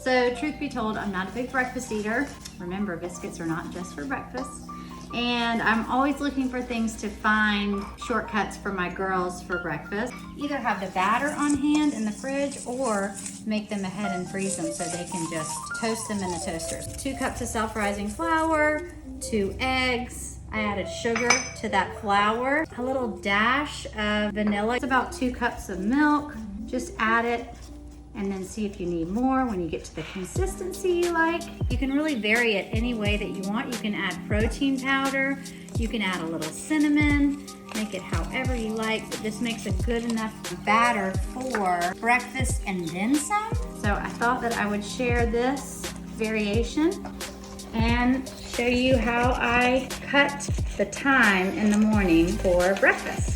So truth be told, I'm not a big breakfast eater. Remember, biscuits are not just for breakfast. And I'm always looking for things to find shortcuts for my girls for breakfast. Either have the batter on hand in the fridge or make them ahead and freeze them so they can just toast them in the toaster. 2 cups of self-rising flour, 2 eggs. I added sugar to that flour, a little dash of vanilla. It's about 2 cups of milk. Just add it and then see if you need more when you get to the consistency you like. You can really vary it any way that you want. You can add protein powder, you can add a little cinnamon, make it however you like, but this makes a good enough batter for breakfast and then some. So I thought that I would share this variation and show you how I cut the time in the morning for breakfast.